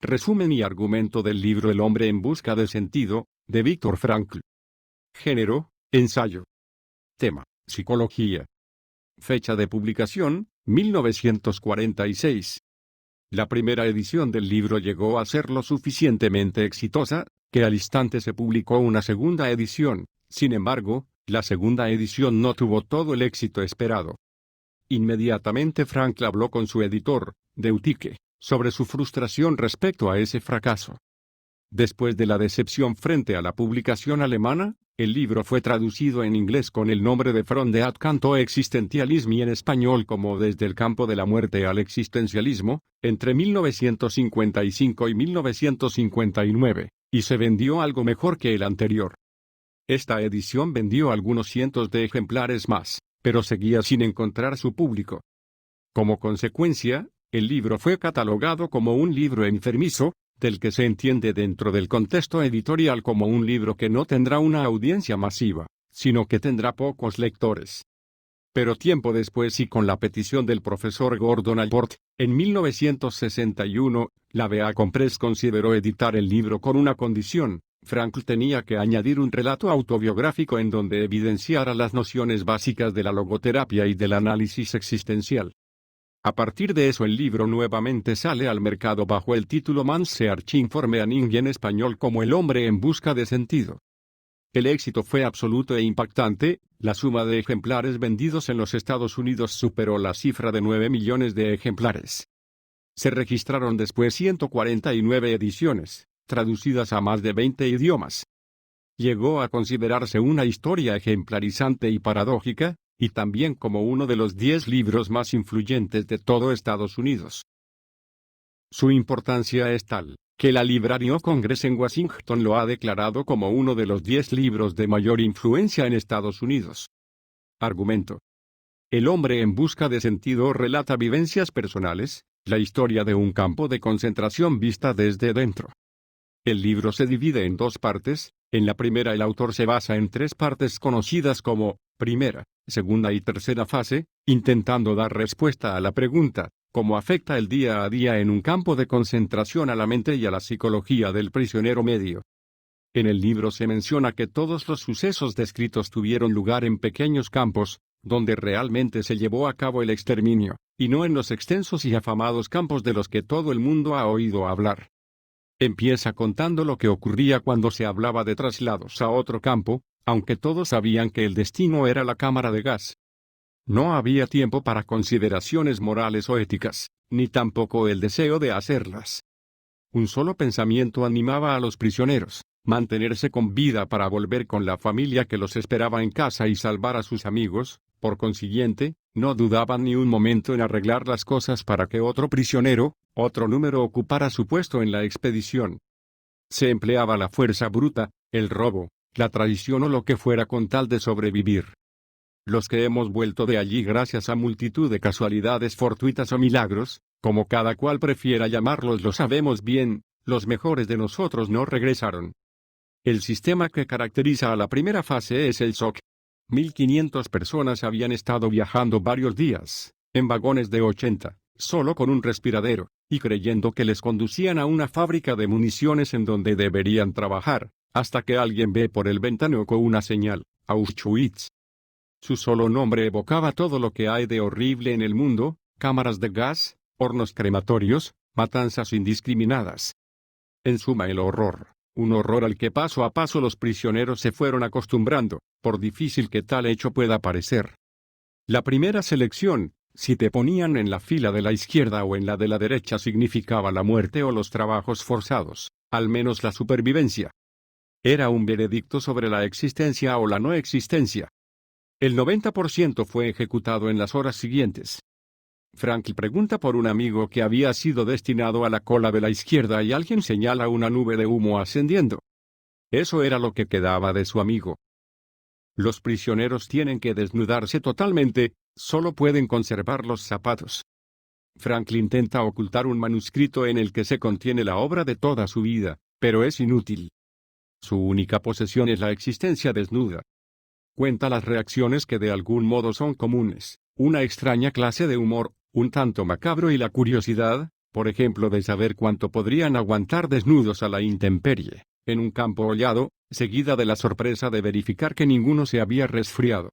Resumen y argumento del libro El hombre en busca de sentido, de Viktor Frankl. Género, ensayo. Tema, psicología. Fecha de publicación, 1946. La primera edición del libro llegó a ser lo suficientemente exitosa, que al instante se publicó una segunda edición. Sin embargo, la segunda edición no tuvo todo el éxito esperado. Inmediatamente Frankl habló con su editor, Deuticke, sobre su frustración respecto a ese fracaso. Después de la decepción frente a la publicación alemana, el libro fue traducido en inglés con el nombre de From the Outcome to Existentialism y en español como Desde el campo de la muerte al existencialismo, entre 1955 y 1959, y se vendió algo mejor que el anterior. Esta edición vendió algunos cientos de ejemplares más, pero seguía sin encontrar su público. Como consecuencia, el libro fue catalogado como un libro enfermizo, del que se entiende dentro del contexto editorial como un libro que no tendrá una audiencia masiva, sino que tendrá pocos lectores. Pero tiempo después y con la petición del profesor Gordon Allport, en 1961, la Beacon Press consideró editar el libro con una condición: Frankl tenía que añadir un relato autobiográfico en donde evidenciara las nociones básicas de la logoterapia y del análisis existencial. A partir de eso el libro nuevamente sale al mercado bajo el título Man's Searching for Meaning y en español como El hombre en busca de sentido. El éxito fue absoluto e impactante. La suma de ejemplares vendidos en los Estados Unidos superó la cifra de 9 millones de ejemplares. Se registraron después 149 ediciones, traducidas a más de 20 idiomas. Llegó a considerarse una historia ejemplarizante y paradójica, y también como uno de los 10 libros más influyentes de todo Estados Unidos. Su importancia es tal, que la Library of Congress en Washington lo ha declarado como uno de los 10 libros de mayor influencia en Estados Unidos. Argumento. El hombre en busca de sentido relata vivencias personales, la historia de un campo de concentración vista desde dentro. El libro se divide en 2 partes. En la primera el autor se basa en 3 partes conocidas como primera, segunda y tercera fase, intentando dar respuesta a la pregunta: ¿cómo afecta el día a día en un campo de concentración a la mente y a la psicología del prisionero medio? En el libro se menciona que todos los sucesos descritos tuvieron lugar en pequeños campos, donde realmente se llevó a cabo el exterminio, y no en los extensos y afamados campos de los que todo el mundo ha oído hablar. Empieza contando lo que ocurría cuando se hablaba de traslados a otro campo, aunque todos sabían que el destino era la cámara de gas. No había tiempo para consideraciones morales o éticas, ni tampoco el deseo de hacerlas. Un solo pensamiento animaba a los prisioneros: mantenerse con vida para volver con la familia que los esperaba en casa y salvar a sus amigos. Por consiguiente, no dudaban ni un momento en arreglar las cosas para que otro prisionero, otro número ocupara su puesto en la expedición. Se empleaba la fuerza bruta, el robo, la traición o lo que fuera con tal de sobrevivir. Los que hemos vuelto de allí gracias a multitud de casualidades fortuitas o milagros, como cada cual prefiera llamarlos, lo sabemos bien, los mejores de nosotros no regresaron. El sistema que caracteriza a la primera fase es el shock. 1.500 personas habían estado viajando varios días, en vagones de 80, solo con un respiradero, y creyendo que les conducían a una fábrica de municiones en donde deberían trabajar, hasta que alguien ve por el ventanuco una señal: Auschwitz. Su solo nombre evocaba todo lo que hay de horrible en el mundo: cámaras de gas, hornos crematorios, matanzas indiscriminadas. En suma, el horror. Un horror al que paso a paso los prisioneros se fueron acostumbrando, por difícil que tal hecho pueda parecer. La primera selección, si te ponían en la fila de la izquierda o en la de la derecha, significaba la muerte o los trabajos forzados, al menos la supervivencia. Era un veredicto sobre la existencia o la no existencia. El 90% fue ejecutado en las horas siguientes. Frankl pregunta por un amigo que había sido destinado a la cola de la izquierda y alguien señala una nube de humo ascendiendo. Eso era lo que quedaba de su amigo. Los prisioneros tienen que desnudarse totalmente, solo pueden conservar los zapatos. Frankl intenta ocultar un manuscrito en el que se contiene la obra de toda su vida, pero es inútil. Su única posesión es la existencia desnuda. Cuenta las reacciones que de algún modo son comunes: una extraña clase de humor, un tanto macabro, y la curiosidad, por ejemplo de saber cuánto podrían aguantar desnudos a la intemperie, en un campo hollado, seguida de la sorpresa de verificar que ninguno se había resfriado.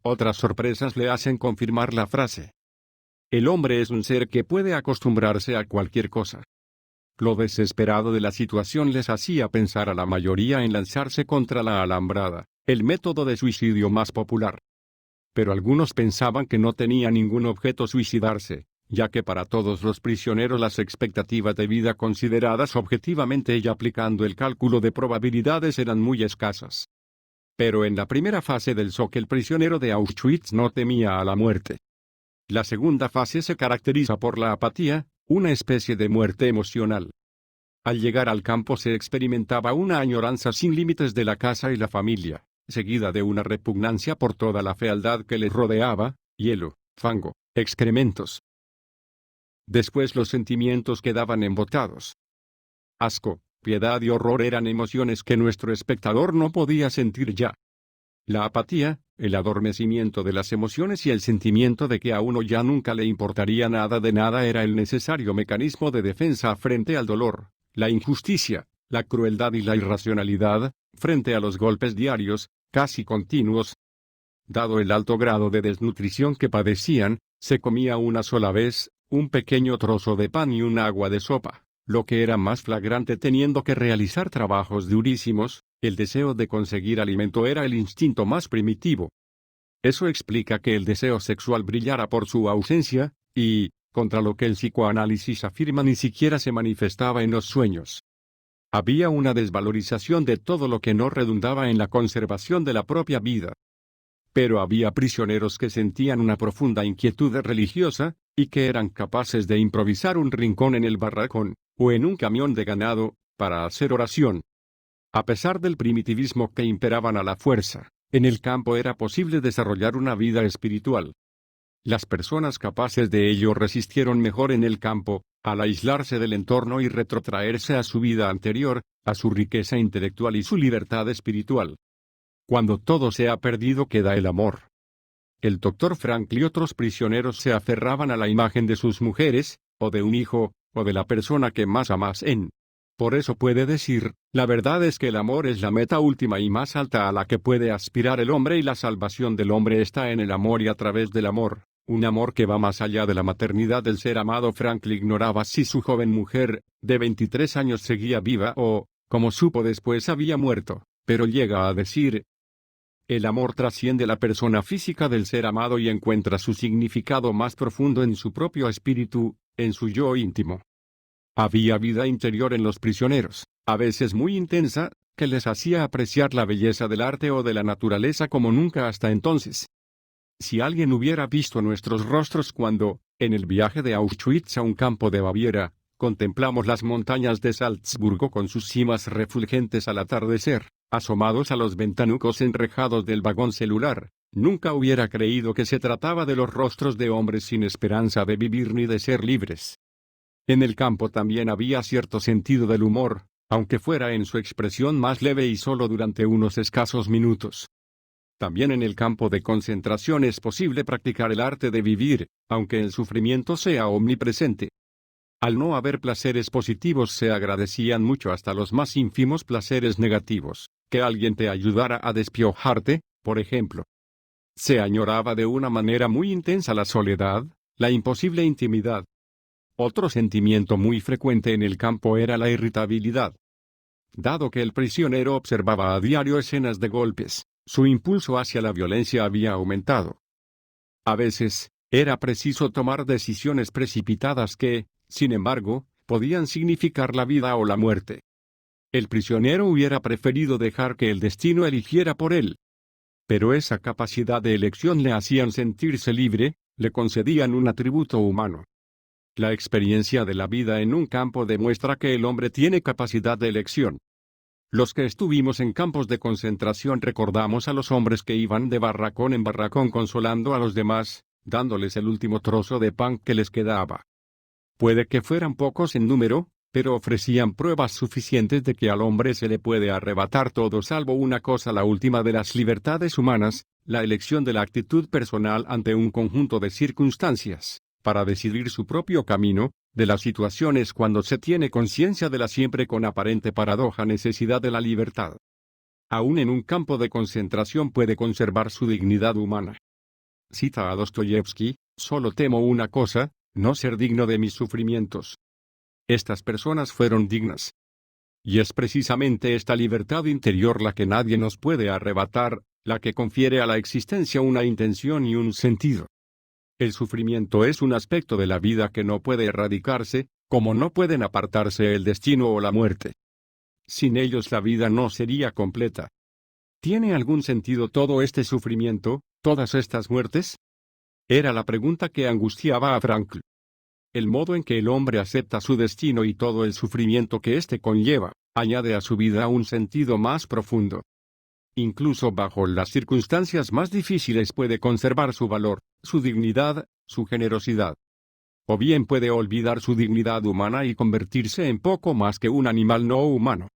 Otras sorpresas le hacen confirmar la frase. El hombre es un ser que puede acostumbrarse a cualquier cosa. Lo desesperado de la situación les hacía pensar a la mayoría en lanzarse contra la alambrada, el método de suicidio más popular. Pero algunos pensaban que no tenía ningún objeto suicidarse, ya que para todos los prisioneros las expectativas de vida consideradas objetivamente y aplicando el cálculo de probabilidades eran muy escasas. Pero en la primera fase del shock el prisionero de Auschwitz no temía a la muerte. La segunda fase se caracteriza por la apatía, una especie de muerte emocional. Al llegar al campo se experimentaba una añoranza sin límites de la casa y la familia, seguida de una repugnancia por toda la fealdad que les rodeaba, hielo, fango, excrementos. Después los sentimientos quedaban embotados. Asco, piedad y horror eran emociones que nuestro espectador no podía sentir ya. La apatía, el adormecimiento de las emociones y el sentimiento de que a uno ya nunca le importaría nada de nada era el necesario mecanismo de defensa frente al dolor, la injusticia, la crueldad y la irracionalidad, frente a los golpes diarios, casi continuos. Dado el alto grado de desnutrición que padecían, se comía una sola vez, un pequeño trozo de pan y un agua de sopa, lo que era más flagrante teniendo que realizar trabajos durísimos. El deseo de conseguir alimento era el instinto más primitivo. Eso explica que el deseo sexual brillara por su ausencia, y, contra lo que el psicoanálisis afirma ni siquiera se manifestaba en los sueños. Había una desvalorización de todo lo que no redundaba en la conservación de la propia vida. Pero había prisioneros que sentían una profunda inquietud religiosa, y que eran capaces de improvisar un rincón en el barracón, o en un camión de ganado, para hacer oración. A pesar del primitivismo que imperaban a la fuerza, en el campo era posible desarrollar una vida espiritual. Las personas capaces de ello resistieron mejor en el campo, al aislarse del entorno y retrotraerse a su vida anterior, a su riqueza intelectual y su libertad espiritual. Cuando todo se ha perdido queda el amor. El Dr. Frankl y otros prisioneros se aferraban a la imagen de sus mujeres, o de un hijo, o de la persona que más amasen. Por eso puede decir, la verdad es que el amor es la meta última y más alta a la que puede aspirar el hombre y la salvación del hombre está en el amor y a través del amor, un amor que va más allá de la maternidad del ser amado. Frankl ignoraba si su joven mujer, de 23 años seguía viva o, como supo después había muerto, pero llega a decir, el amor trasciende la persona física del ser amado y encuentra su significado más profundo en su propio espíritu, en su yo íntimo. Había vida interior en los prisioneros, a veces muy intensa, que les hacía apreciar la belleza del arte o de la naturaleza como nunca hasta entonces. Si alguien hubiera visto nuestros rostros cuando, en el viaje de Auschwitz a un campo de Baviera, contemplamos las montañas de Salzburgo con sus cimas refulgentes al atardecer, asomados a los ventanucos enrejados del vagón celular, nunca hubiera creído que se trataba de los rostros de hombres sin esperanza de vivir ni de ser libres. En el campo también había cierto sentido del humor, aunque fuera en su expresión más leve y solo durante unos escasos minutos. También en el campo de concentración es posible practicar el arte de vivir, aunque el sufrimiento sea omnipresente. Al no haber placeres positivos se agradecían mucho hasta los más ínfimos placeres negativos, que alguien te ayudara a despiojarte, por ejemplo. Se añoraba de una manera muy intensa la soledad, la imposible intimidad. Otro sentimiento muy frecuente en el campo era la irritabilidad. Dado que el prisionero observaba a diario escenas de golpes, su impulso hacia la violencia había aumentado. A veces, era preciso tomar decisiones precipitadas que, sin embargo, podían significar la vida o la muerte. El prisionero hubiera preferido dejar que el destino eligiera por él. Pero esa capacidad de elección le hacían sentirse libre, le concedían un atributo humano. La experiencia de la vida en un campo demuestra que el hombre tiene capacidad de elección. Los que estuvimos en campos de concentración recordamos a los hombres que iban de barracón en barracón consolando a los demás, dándoles el último trozo de pan que les quedaba. Puede que fueran pocos en número, pero ofrecían pruebas suficientes de que al hombre se le puede arrebatar todo salvo una cosa, la última de las libertades humanas, la elección de la actitud personal ante un conjunto de circunstancias, para decidir su propio camino, de la situación es cuando se tiene conciencia de la siempre con aparente paradoja necesidad de la libertad. Aún en un campo de concentración puede conservar su dignidad humana. Cita a Dostoyevsky: solo temo una cosa, no ser digno de mis sufrimientos. Estas personas fueron dignas. Y es precisamente esta libertad interior la que nadie nos puede arrebatar, la que confiere a la existencia una intención y un sentido. El sufrimiento es un aspecto de la vida que no puede erradicarse, como no pueden apartarse el destino o la muerte. Sin ellos la vida no sería completa. ¿Tiene algún sentido todo este sufrimiento, todas estas muertes? Era la pregunta que angustiaba a Frankl. El modo en que el hombre acepta su destino y todo el sufrimiento que éste conlleva, añade a su vida un sentido más profundo. Incluso bajo las circunstancias más difíciles puede conservar su valor, su dignidad, su generosidad. O bien puede olvidar su dignidad humana y convertirse en poco más que un animal no humano.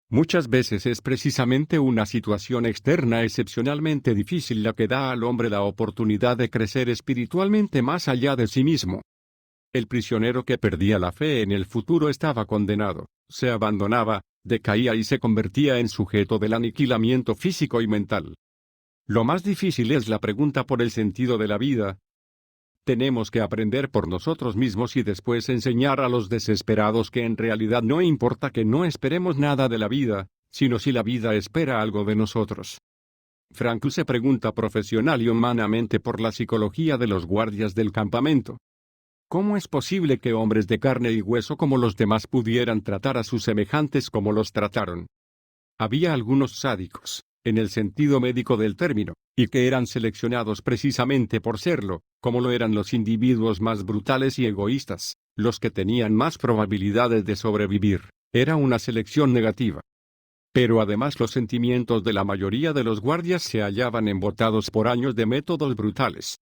Muchas veces es precisamente una situación externa excepcionalmente difícil la que da al hombre la oportunidad de crecer espiritualmente más allá de sí mismo. El prisionero que perdía la fe en el futuro estaba condenado, se abandonaba, decaía y se convertía en sujeto del aniquilamiento físico y mental. Lo más difícil es la pregunta por el sentido de la vida. Tenemos que aprender por nosotros mismos y después enseñar a los desesperados que en realidad no importa que no esperemos nada de la vida, sino si la vida espera algo de nosotros. Frankl se pregunta profesional y humanamente por la psicología de los guardias del campamento. ¿Cómo es posible que hombres de carne y hueso como los demás pudieran tratar a sus semejantes como los trataron? Había algunos sádicos, en el sentido médico del término, y que eran seleccionados precisamente por serlo, como lo eran los individuos más brutales y egoístas, los que tenían más probabilidades de sobrevivir. Era una selección negativa. Pero además los sentimientos de la mayoría de los guardias se hallaban embotados por años de métodos brutales.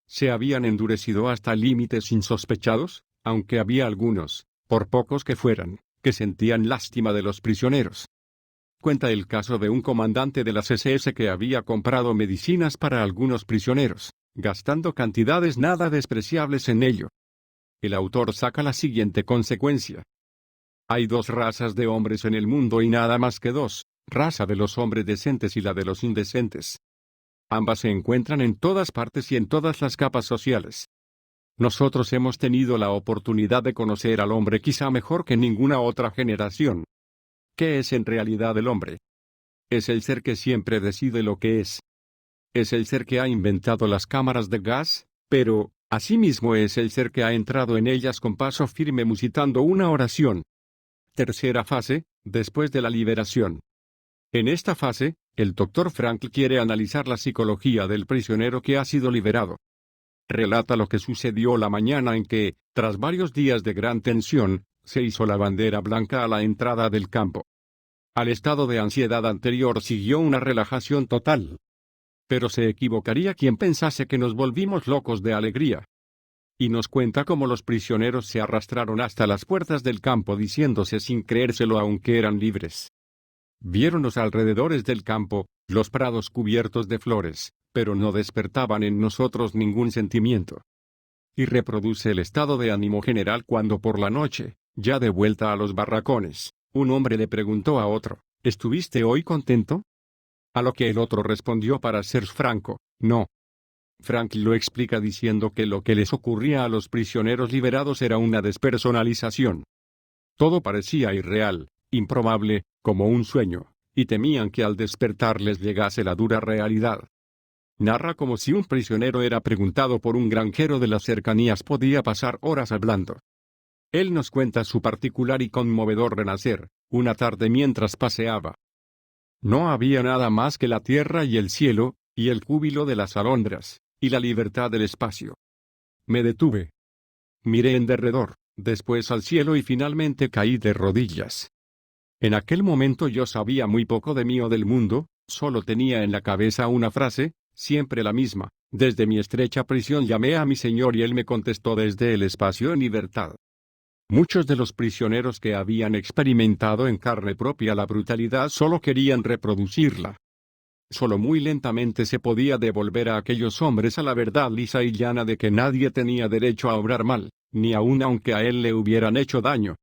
Se habían endurecido hasta límites insospechados, aunque había algunos, por pocos que fueran, que sentían lástima de los prisioneros. Cuenta el caso de un comandante de las SS que había comprado medicinas para algunos prisioneros, gastando cantidades nada despreciables en ello. El autor saca la siguiente consecuencia. Hay dos razas de hombres en el mundo y nada más que dos, raza de los hombres decentes y la de los indecentes. Ambas se encuentran en todas partes y en todas las capas sociales. Nosotros hemos tenido la oportunidad de conocer al hombre quizá mejor que ninguna otra generación. ¿Qué es en realidad el hombre? Es el ser que siempre decide lo que es. Es el ser que ha inventado las cámaras de gas, pero, asimismo es el ser que ha entrado en ellas con paso firme musitando una oración. Tercera fase, después de la liberación. En esta fase, el Dr. Frankl quiere analizar la psicología del prisionero que ha sido liberado. Relata lo que sucedió la mañana en que, tras varios días de gran tensión, se hizo la bandera blanca a la entrada del campo. Al estado de ansiedad anterior siguió una relajación total. Pero se equivocaría quien pensase que nos volvimos locos de alegría. Y nos cuenta cómo los prisioneros se arrastraron hasta las puertas del campo diciéndose sin creérselo aunque eran libres. Vieron los alrededores del campo, los prados cubiertos de flores, pero no despertaban en nosotros ningún sentimiento. Y reproduce el estado de ánimo general cuando por la noche, ya de vuelta a los barracones, un hombre le preguntó a otro, ¿estuviste hoy contento? A lo que el otro respondió para ser franco, no. Frankl lo explica diciendo que lo que les ocurría a los prisioneros liberados era una despersonalización. Todo parecía irreal, improbable, como un sueño, y temían que al despertar les llegase la dura realidad. Narra como si un prisionero era preguntado por un granjero de las cercanías podía pasar horas hablando. Él nos cuenta su particular y conmovedor renacer, una tarde mientras paseaba. No había nada más que la tierra y el cielo, y el júbilo de las alondras, y la libertad del espacio. Me detuve. Miré en derredor, después al cielo y finalmente caí de rodillas. En aquel momento yo sabía muy poco de mí o del mundo, solo tenía en la cabeza una frase, siempre la misma, desde mi estrecha prisión llamé a mi Señor y Él me contestó desde el espacio en libertad. Muchos de los prisioneros que habían experimentado en carne propia la brutalidad solo querían reproducirla. Solo muy lentamente se podía devolver a aquellos hombres a la verdad lisa y llana de que nadie tenía derecho a obrar mal, ni aun aunque a él le hubieran hecho daño.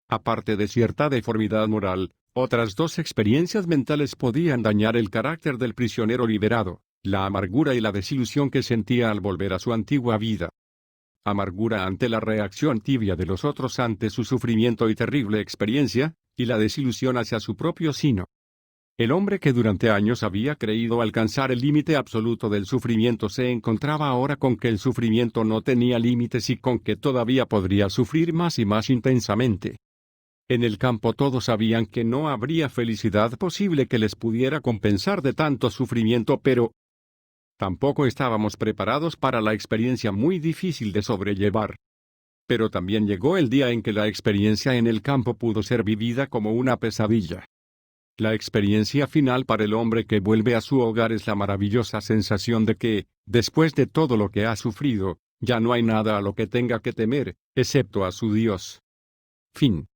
Aparte de cierta deformidad moral, otras dos experiencias mentales podían dañar el carácter del prisionero liberado: la amargura y la desilusión que sentía al volver a su antigua vida. Amargura ante la reacción tibia de los otros ante su sufrimiento y terrible experiencia, y la desilusión hacia su propio sino. El hombre que durante años había creído alcanzar el límite absoluto del sufrimiento se encontraba ahora con que el sufrimiento no tenía límites y con que todavía podría sufrir más y más intensamente. En el campo todos sabían que no habría felicidad posible que les pudiera compensar de tanto sufrimiento, pero tampoco estábamos preparados para la experiencia muy difícil de sobrellevar. Pero también llegó el día en que la experiencia en el campo pudo ser vivida como una pesadilla. La experiencia final para el hombre que vuelve a su hogar es la maravillosa sensación de que, después de todo lo que ha sufrido, ya no hay nada a lo que tenga que temer, excepto a su Dios. Fin.